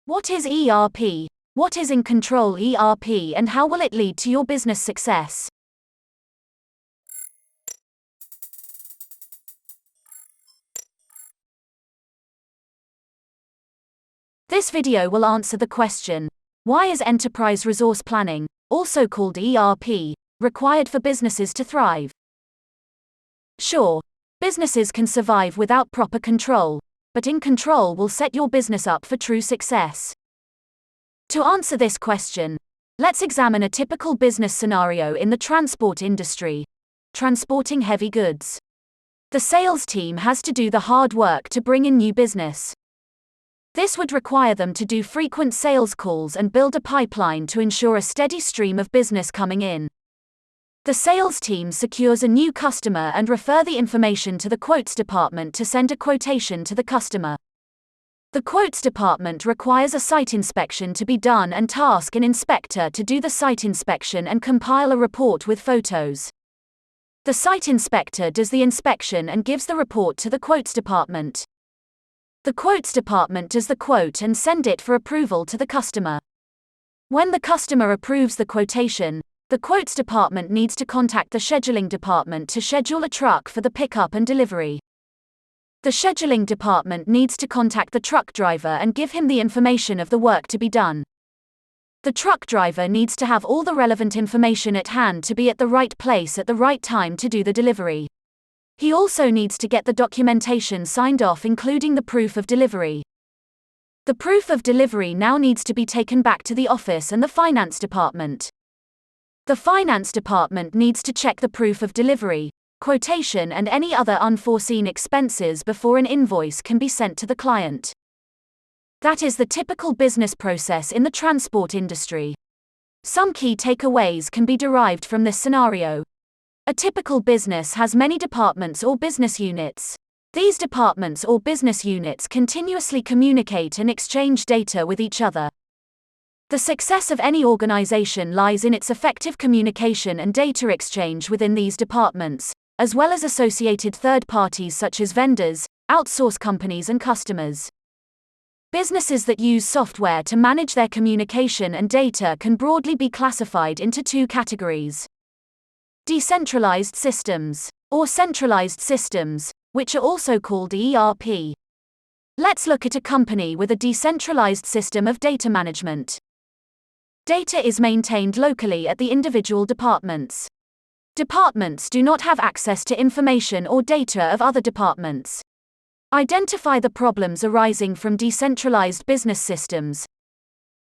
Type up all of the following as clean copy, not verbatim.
What is ERP? What is INControl ERP and how will it lead to your business success? This video will answer the question, why is enterprise resource planning, also called ERP, required for businesses to thrive? Sure, businesses can survive without proper control, but INControl will set your business up for true success. To answer this question, let's examine a typical business scenario in the transport industry, transporting heavy goods. The sales team has to do the hard work to bring in new business. This would require them to do frequent sales calls and build a pipeline to ensure a steady stream of business coming in. The sales team secures a new customer and refer the information to the quotes department to send a quotation to the customer. The quotes department requires a site inspection to be done and task an inspector to do the site inspection and compile a report with photos. The site inspector does the inspection and gives the report to the quotes department. The quotes department does the quote and send it for approval to the customer. When the customer approves the quotation, the quotes department needs to contact the scheduling department to schedule a truck for the pickup and delivery. The scheduling department needs to contact the truck driver and give him the information of the work to be done. The truck driver needs to have all the relevant information at hand to be at the right place at the right time to do the delivery. He also needs to get the documentation signed off, including the proof of delivery. The proof of delivery now needs to be taken back to the office and the finance department. The finance department needs to check the proof of delivery, quotation and any other unforeseen expenses before an invoice can be sent to the client. That is the typical business process in the transport industry. Some key takeaways can be derived from this scenario. A typical business has many departments or business units. These departments or business units continuously communicate and exchange data with each other. The success of any organization lies in its effective communication and data exchange within these departments, as well as associated third parties such as vendors, outsource companies and customers. Businesses that use software to manage their communication and data can broadly be classified into two categories. Decentralized systems, or centralized systems, which are also called ERP. Let's look at a company with a decentralized system of data management. Data is maintained locally at the individual departments. Departments do not have access to information or data of other departments. Identify the problems arising from decentralized business systems.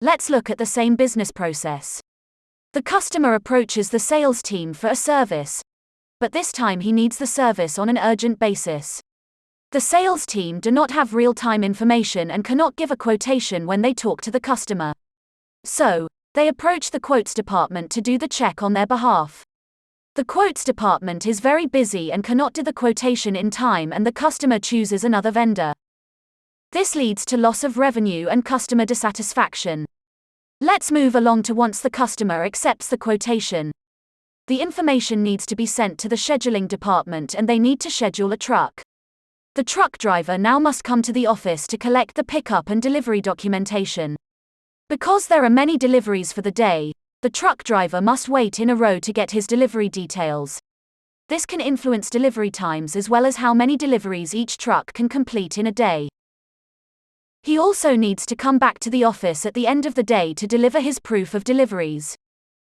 Let's look at the same business process. The customer approaches the sales team for a service, but this time he needs the service on an urgent basis. The sales team do not have real-time information and cannot give a quotation when they talk to the customer. So, they approach the quotes department to do the check on their behalf. The quotes department is very busy and cannot do the quotation in time and the customer chooses another vendor. This leads to loss of revenue and customer dissatisfaction. Let's move along to once the customer accepts the quotation. The information needs to be sent to the scheduling department and they need to schedule a truck. The truck driver now must come to the office to collect the pickup and delivery documentation. Because there are many deliveries for the day, the truck driver must wait in a row to get his delivery details. This can influence delivery times as well as how many deliveries each truck can complete in a day. He also needs to come back to the office at the end of the day to deliver his proof of deliveries.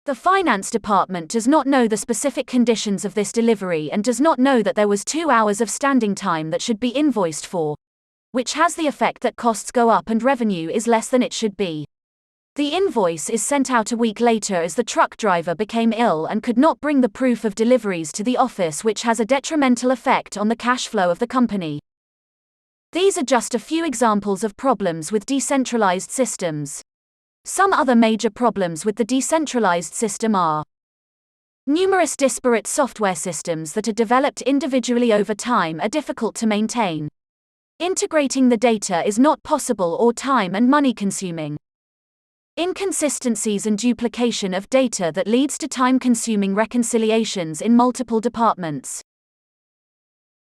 The finance department does not know the specific conditions of this delivery and does not know that there was 2 hours of standing time that should be invoiced for, which has the effect that costs go up and revenue is less than it should be. The invoice is sent out a week later as the truck driver became ill and could not bring the proof of deliveries to the office, which has a detrimental effect on the cash flow of the company. These are just a few examples of problems with decentralized systems. Some other major problems with the decentralized system are numerous disparate software systems that are developed individually over time are difficult to maintain. Integrating the data is not possible or time and money consuming. Inconsistencies and duplication of data that leads to time-consuming reconciliations in multiple departments.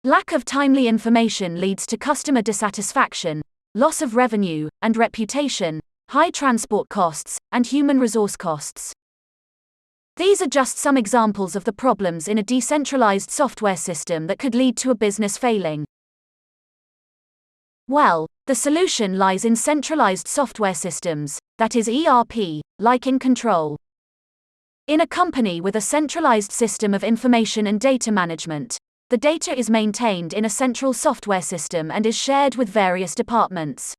Lack of timely information leads to customer dissatisfaction, loss of revenue, and reputation, high transport costs, and human resource costs. These are just some examples of the problems in a decentralized software system that could lead to a business failing. Well, the solution lies in centralized software systems, that is ERP, like INControl. In a company with a centralized system of information and data management, the data is maintained in a central software system and is shared with various departments.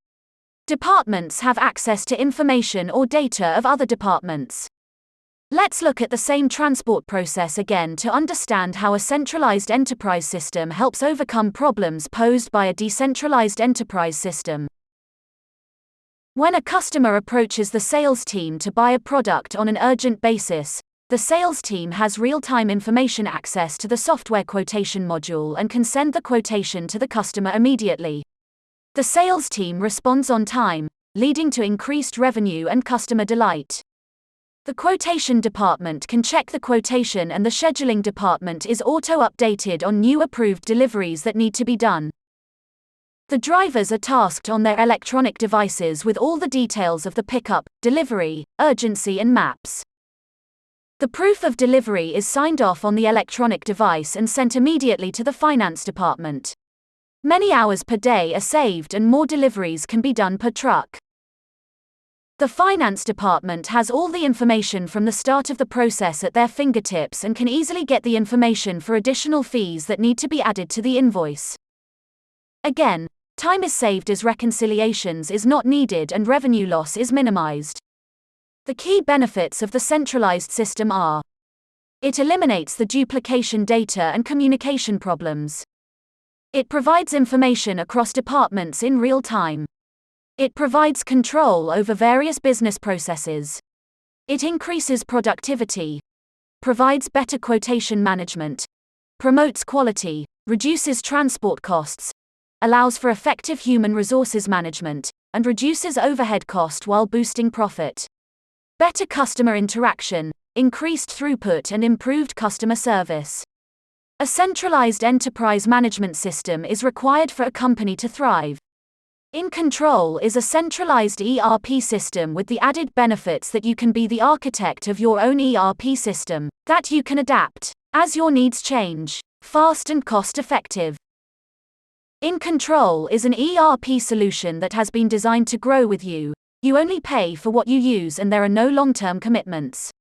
Departments have access to information or data of other departments. Let's look at the same transport process again to understand how a centralized enterprise system helps overcome problems posed by a decentralized enterprise system. When a customer approaches the sales team to buy a product on an urgent basis, the sales team has real-time information access to the software quotation module and can send the quotation to the customer immediately. The sales team responds on time, leading to increased revenue and customer delight. The quotation department can check the quotation and the scheduling department is auto-updated on new approved deliveries that need to be done. The drivers are tasked on their electronic devices with all the details of the pickup, delivery, urgency and maps. The proof of delivery is signed off on the electronic device and sent immediately to the finance department. Many hours per day are saved and more deliveries can be done per truck. The finance department has all the information from the start of the process at their fingertips and can easily get the information for additional fees that need to be added to the invoice. Again, time is saved as reconciliations is not needed and revenue loss is minimized. The key benefits of the centralized system are: it eliminates the duplication data and communication problems. It provides information across departments in real time. It provides control over various business processes. It increases productivity, provides better quotation management, promotes quality, reduces transport costs, allows for effective human resources management, and reduces overhead cost while boosting profit. Better customer interaction, increased throughput and improved customer service. A centralized enterprise management system is required for a company to thrive. INControl is a centralized ERP system with the added benefits that you can be the architect of your own ERP system, that you can adapt as your needs change, fast and cost-effective. INControl is an ERP solution that has been designed to grow with you. You only pay for what you use and there are no long-term commitments.